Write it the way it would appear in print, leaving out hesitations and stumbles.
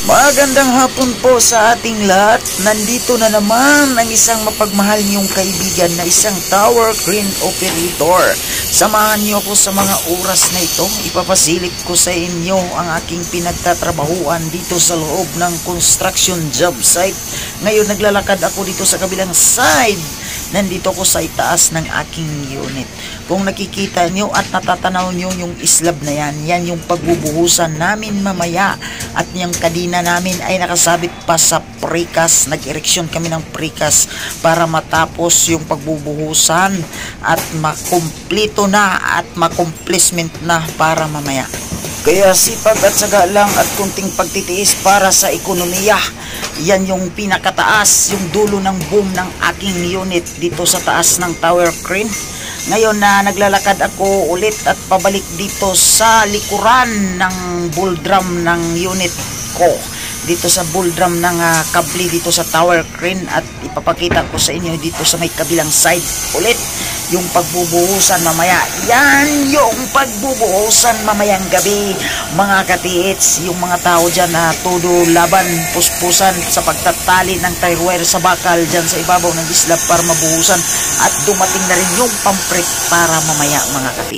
Magandang hapon po sa ating lahat. Nandito na naman ang isang mapagmahal niyong kaibigan na isang tower crane operator. Samahan niyo ako sa mga oras na ito. Ipapasilip ko sa inyo ang aking pinagtatrabahuan dito sa loob ng construction job site. Ngayon naglalakad ako dito sa kabilang side. Nandito ko sa itaas ng aking unit. Kung nakikita nyo at natatanaw nyo yung islab na yan yung pagbubuhusan namin mamaya. At yung kadina namin ay nakasabit pa sa precast. Nag-ereksyon kami ng precast para matapos yung pagbubuhusan at makumplito na at makomplisment na para mamaya. Kaya sipag at saga lang at kunting pagtitiis para sa ekonomiya. Yan yung pinakataas, yung dulo ng boom ng aking unit dito sa taas ng tower crane. Ngayon na naglalakad ako ulit at pabalik dito sa likuran ng bull drum ng unit ko. Dito sa bull drum ng kable dito sa tower crane at ipapakita ko sa inyo dito sa may kabilang side ulit yung pagbubuhusan mamaya. Yan yung pagbubuhusan mamayang gabi mga katiits. Yung mga tao dyan na todo laban puspusan sa pagtatali ng tire wire sa bakal dyan sa ibabaw ng islab para mabuhusan at dumating na rin yung pampret para mamaya mga katiits.